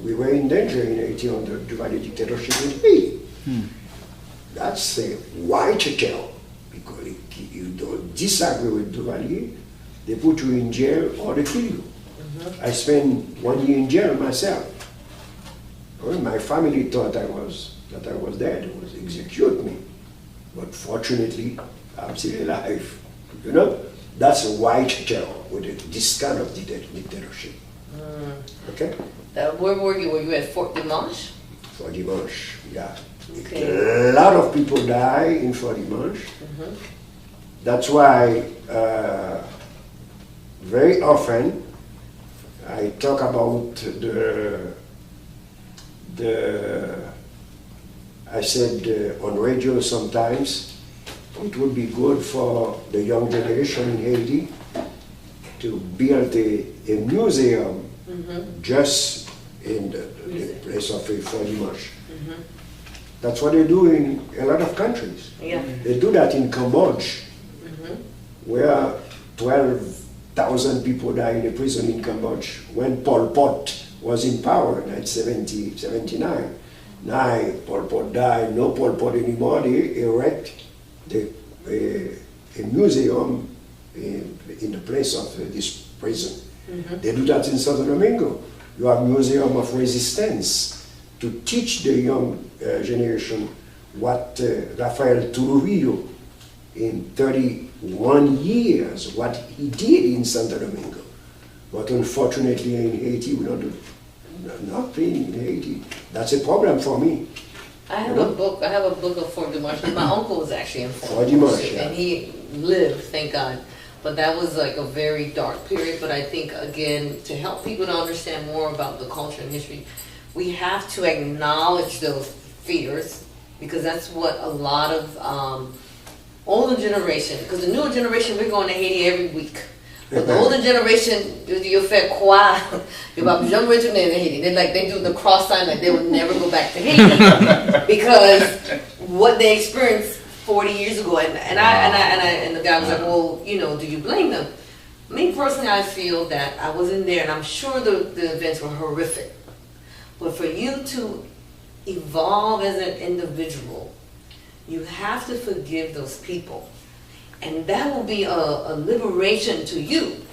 we were in danger in Haiti under Duvalier dictatorship in Haiti. That's a white tail, because if you don't disagree with Duvalier, they put you in jail or they kill you. I spent 1 year in jail myself. Well, my family thought that I was dead, it was execute me. But fortunately, I'm still alive. You know, that's a white tail with this kind of dictatorship. Okay? Where were you? Were you at Fort Dimanche? Fort Dimanche, yeah. Okay. A lot of people die in Fort Dimanche. That's why very often I talk about I said on radio sometimes, it would be good for the young generation in Haiti to build a museum just in the place of Fort Dimanche. That's what they do in a lot of countries. Yeah. They do that in Cambodia, where 12,000 people died in a prison in Cambodia when Pol Pot was in power in 1979. Now Pol Pot died, no Pol Pot anymore. They erect a museum in the place of this prison. They do that in Santo Domingo. You have Museum of Resistance to teach the young generation what Rafael Trujillo in 31 years, what he did in Santo Domingo. But unfortunately in Haiti, we don't do nothing in Haiti. That's a problem for me. I have a book of Fort Dimanche. My uncle was actually in Fort Dimanche, and he lived, thank God. But that was like a very dark period. But I think, again, to help people to understand more about the culture and history, we have to acknowledge those fears, because that's what a lot of older generation, because the newer generation, we're going to Haiti every week. But the older generation, you fait quoi? Jamais retourner to Haiti. They do the cross sign, like they would never go back to Haiti because what they experienced 40 years ago. And the guy was like, well, you know, do you blame them? Me personally, I feel that I wasn't there, and I'm sure the events were horrific. But for you to evolve as an individual, you have to forgive those people. And that will be a liberation to you,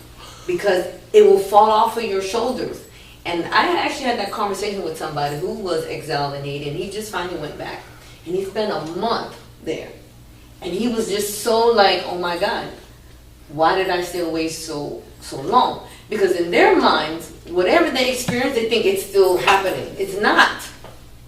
because it will fall off of your shoulders. And I actually had that conversation with somebody who was exiled in Haiti, and he just finally went back. And he spent a month there. And he was just so like, oh my God, why did I stay away so long? Because in their minds, whatever they experience, they think it's still happening. It's not.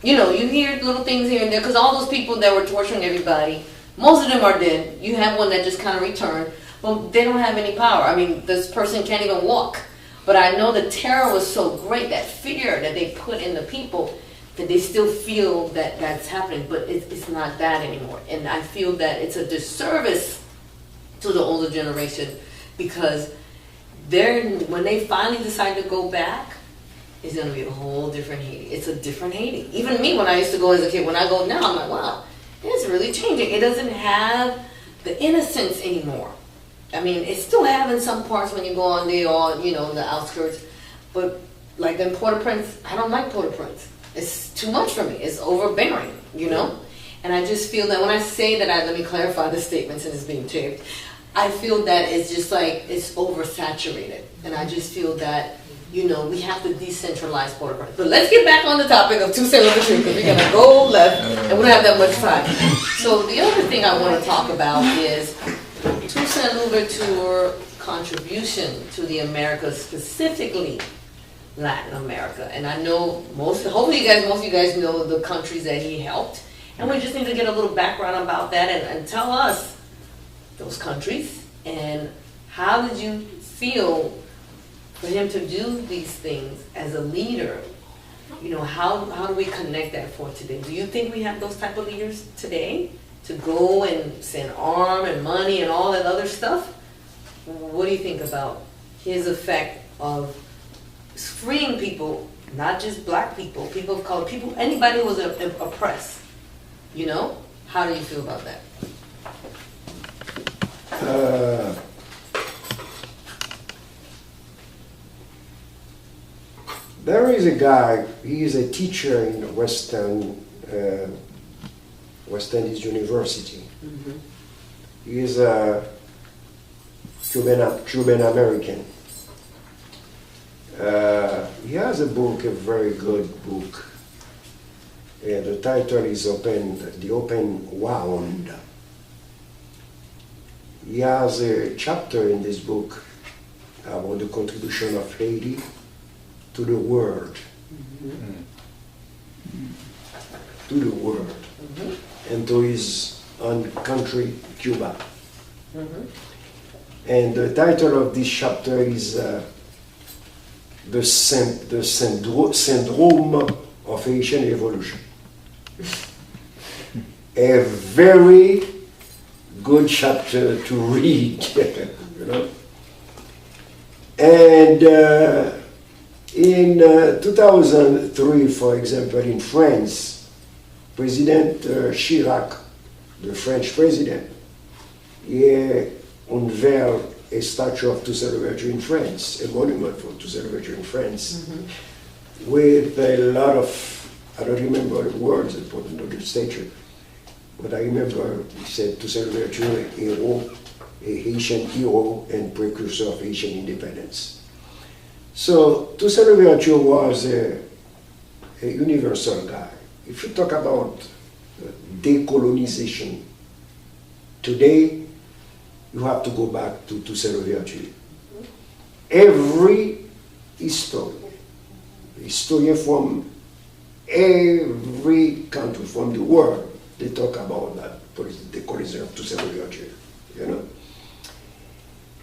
You know, you hear little things here and there, because all those people that were torturing everybody, most of them are dead. You have one that just kind of returned, but they don't have any power. I mean, this person can't even walk. But I know the terror was so great, that fear that they put in the people, that they still feel that that's happening, but it's not that anymore. And I feel that it's a disservice to the older generation, because when they finally decide to go back, it's going to be a whole different Haiti. It's a different Haiti. Even me, when I used to go as a kid, when I go now, I'm like, wow, it's really changing. It doesn't have the innocence anymore. I mean, it's still having some parts when you go on there, or, you know, the outskirts. But like in Port-au-Prince, I don't like Port-au-Prince. It's too much for me. It's overbearing, you know? And I just feel that when I say that, let me clarify the statement since it's being taped. I feel that it's just like, it's oversaturated. And I just feel that, you know, we have to decentralize Port-au-Prince. But let's get back on the topic of Toussaint Louverture, because we're going to go left and we don't have that much time. So the other thing I want to talk about is Toussaint Louverture contribution to the Americas, specifically Latin America. And I know hopefully most of you guys know the countries that he helped. And we just need to get a little background about that and tell us those countries, and how did you feel for him to do these things as a leader? You know, how do we connect that for today? Do you think we have those type of leaders today to go and send arm and money and all that other stuff? What do you think about his effect of freeing people, not just black people, people of color, people, anybody who was oppressed? You know, how do you feel about that? There is a guy, he is a teacher in West Indies University. He is a Cuban American. He has a book, a very good book. The title is The Open Wound. He has a chapter in this book about the contribution of Haiti to the world. To the world. And to his own country, Cuba. And the title of this chapter is the Syndrome of Haitian Evolution. A very good chapter to read, you know. And in 2003, for example, in France, President Chirac, the French president, he unveiled a statue of Toussaint Louverture in France, a monument for Toussaint Louverture in France, with a lot of, I don't remember the words that put on the statue, but I remember he said Toussaint Louverture, a hero, a Haitian hero and precursor of Haitian independence. So Toussaint Louverture was a universal guy. If you talk about decolonization, today you have to go back to Toussaint Louverture. Every historian from every country from the world, they talk about that, the collision of Toussaint Louverture, you know.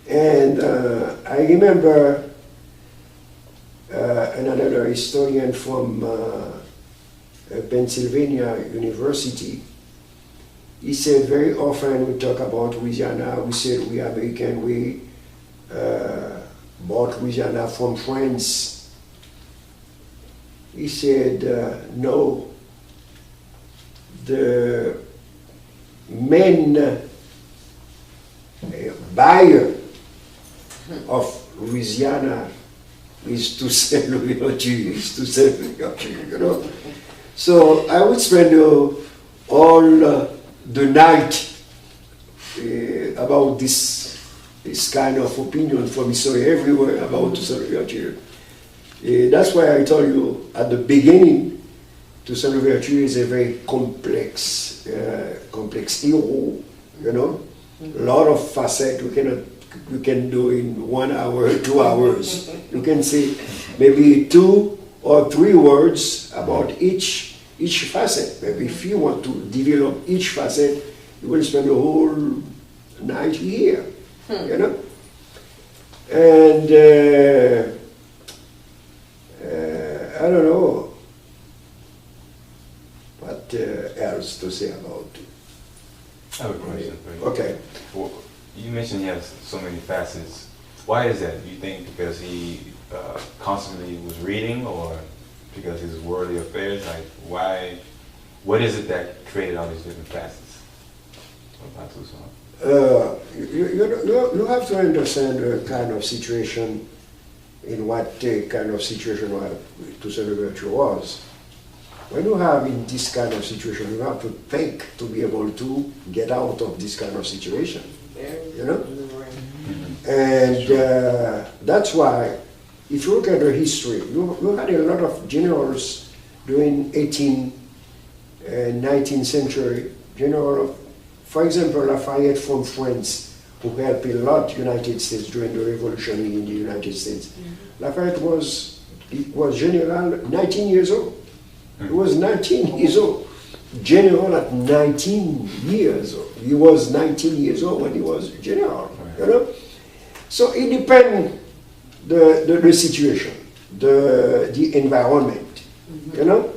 And I remember another historian from Pennsylvania University. He said very often we talk about Louisiana, we said we American, we bought Louisiana from France. He said, no, the main buyer of Louisiana is Toussaint Louverture, you know. So I would spend all the night about this kind of opinion from history everywhere about Toussaint Louverture. That's why I told you at the beginning, Toussaint Louverture is a very complex hero, you know. A lot of facets we can do in 1 hour, 2 hours. You can say maybe 2 or 3 words about each facet. Maybe if you want to develop each facet, you will spend the whole night here, you know. And I don't know what else to say about it. I have a question for you. Okay. Well, you mentioned he has so many facets. Why is that? Do you think because he constantly was reading, or because his worldly affairs? Like, why? What is it that created all these different facets about Toussaint? You have to understand the kind of situation, in what kind of situation Toussaint Louverture was. When you have in this kind of situation, you have to think to be able to get out of this kind of situation, you know? And that's why, if you look at the history, you had a lot of generals during 18th and 19th century, for example, Lafayette from France, who helped a lot the United States during the revolution in the United States. Lafayette was general 19 years old. He was 19 years old. General at 19 years old. He was 19 years old when he was general, you know? So it depends the situation, the environment, you know?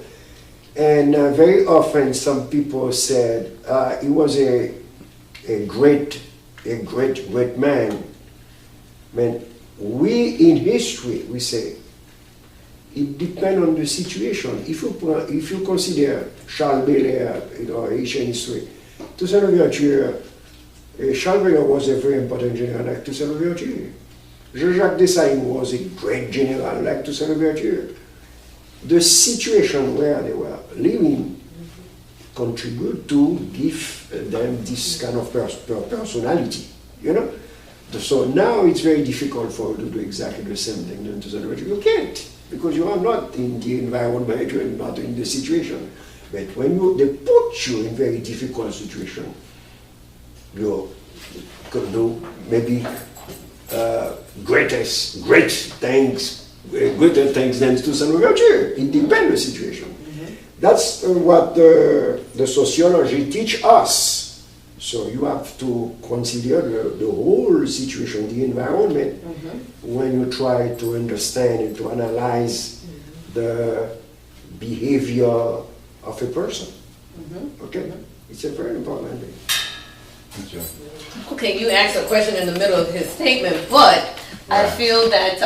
And very often some people said he was a great man. Man, we in history, we say, it depends on the situation. If you consider Charles Bailey, Haitian history, Toussaint Louverture, Charles Bailey was a very important general like Toussaint Louverture. Jean-Jacques Dessalines was a great general like Toussaint Louverture. the situation where they were living contribute to give them this kind of personality, you know. So now it's very difficult for you to do exactly the same thing in Toussaint Louverture. You can't, because you are not in the environment, you are not in the situation. But when they put you in very difficult situation, you could do maybe greater things than Toussaint Louverture. It depends on the situation. That's what the sociology teach us. So you have to consider the whole situation, the environment, when you try to understand and to analyze the behavior of a person. Okay? It's a very important thing. Okay, you asked a question in the middle of his statement, but I feel that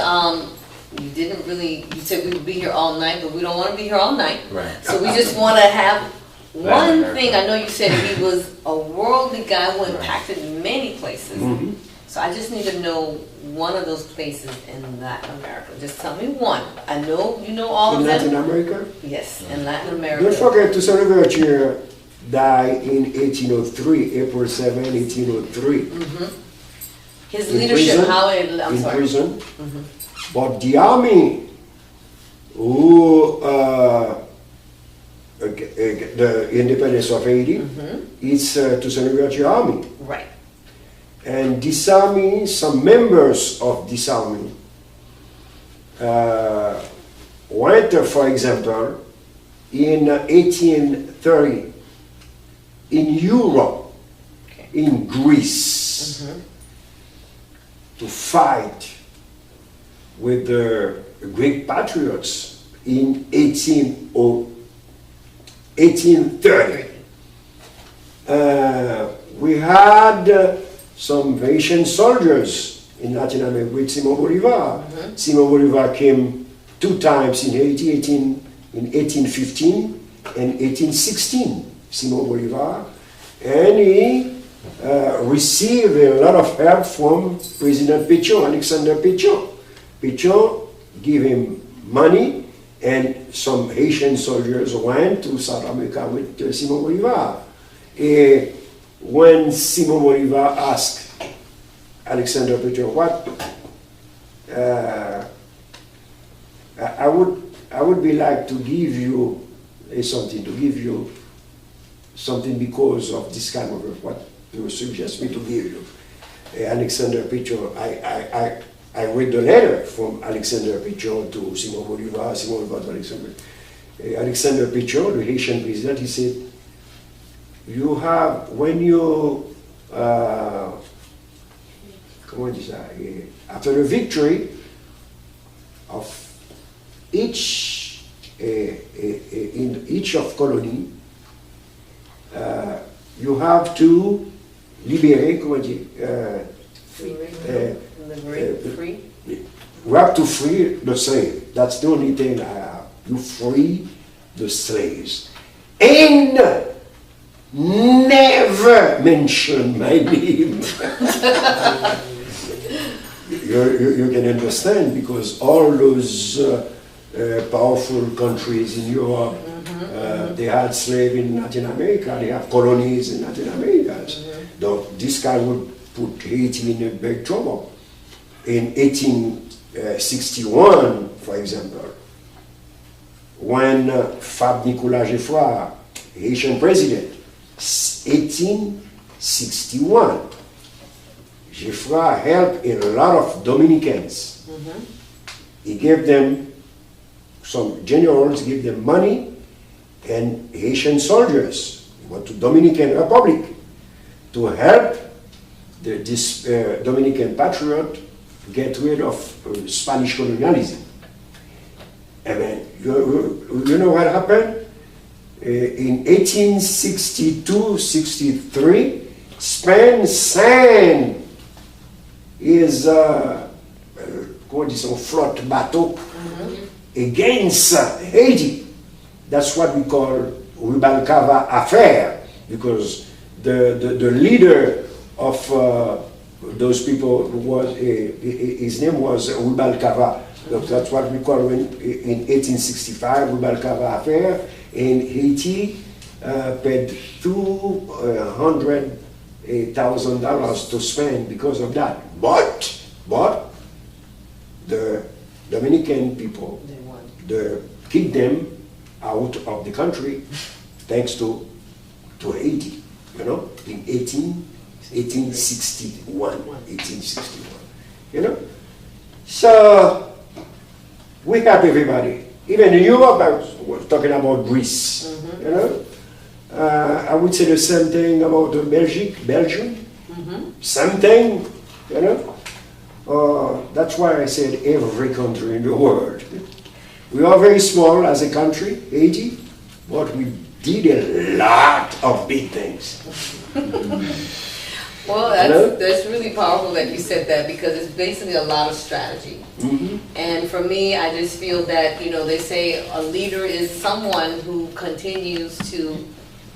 you didn't really, you said we would be here all night, but we don't want to be here all night. Right. So we just want to have one thing. I know you said he was a worldly guy who impacted many places. So I just need to know one of those places in Latin America. Just tell me one. I know you know all of them. In Latin America? Yes, in Latin America. Don't forget, Toussaint Louverture died in 1803, April 7, 1803. His leadership, prison, how it, I'm in sorry. prison. But the army who the independence of Haiti, it's Toussaint Louverture army. Right. And this army, some members of this army went, for example, in 1830 in Europe, in Greece, to fight with the Greek patriots in 1830. We had some Haitian soldiers in Latin America with Simon Bolivar. Simon Bolivar came 2 times in Haiti, in 1815 and 1816. Simon Bolivar, and he received a lot of help from President Pétion, Alexander Pétion. Pétion gave him money, and some Haitian soldiers went to South America with Simon Bolivar. When Simon Bolivar asked Alexander Pétion, what I would be like to give you something because of this kind of what you suggest me to give you. Alexander Pétion, I read the letter from Alexander Pétion to Simon Bolivar, Simon Bolivar to Alexander. Alexander Pétion, the Haitian president, he said, you have, when you, after the victory of each, in each of colony, you have to libérer, comment dire, free. We have to free the slave. That's the only thing I have. You free the slaves. And never mention my name. you can understand, because all those powerful countries in Europe, they had slaves in Latin America, they have colonies in Latin America. So this guy would put Haiti in a big trouble. In 1861, for example, when Fab Nicolas Geoffroy, Haitian president, 1861, Geoffroy helped a lot of Dominicans. He gave them, some generals gave them money, and Haitian soldiers went to Dominican Republic to help this Dominican patriot get rid of Spanish colonialism. And then, you know what happened? In 1862-63, Spain sent his flotte bateau against Haiti. That's what we call Rubalcaba affair, because the leader of those people was his name was Rubalcaba. That's what we call in 1865, Rubalcaba affair. In Haiti, paid $200,000 to spend because of that. But the Dominican people, they kicked them out of the country thanks to Haiti, you know, in 1861, you know. So we help everybody. Even in Europe, I was talking about Greece, you know. I would say the same thing about Belgium, same thing, you know. That's why I said every country in the world. We are very small as a country, Haiti, but we did a lot of big things. Well, that's really powerful that you said that, because it's basically a lot of strategy. And for me, I just feel that, you know, they say a leader is someone who continues to,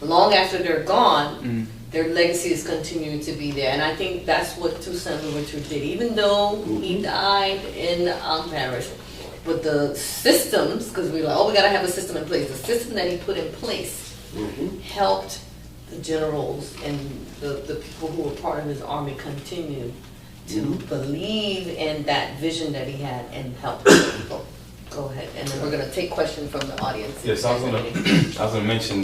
long after they're gone, their legacy is continuing to be there. And I think that's what Toussaint Louverture did. Even though he died in Paris, but the systems, because we were like, oh, we got to have a system in place. The system that he put in place helped the generals and the people who were part of his army continue to believe in that vision that he had and help people. Go ahead, and then we're going to take questions from the audience. Yes, I was going to mention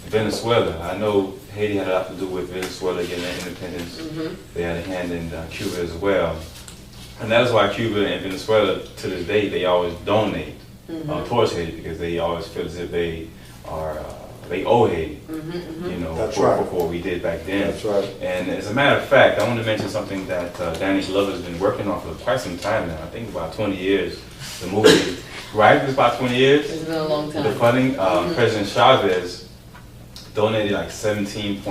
Venezuela. I know Haiti had a lot to do with Venezuela getting their independence. They had a hand in Cuba as well. And that is why Cuba and Venezuela, to this day, they always donate towards Haiti, because they always feel as if they are, they owe Haiti, you know, for what we did back then. That's right. And as a matter of fact, I want to mention something that Danny Glover has been working on for quite some time now. I think about 20 years. The movie, right? It's about 20 years. It's been a long time. The funding, President Chavez donated like 17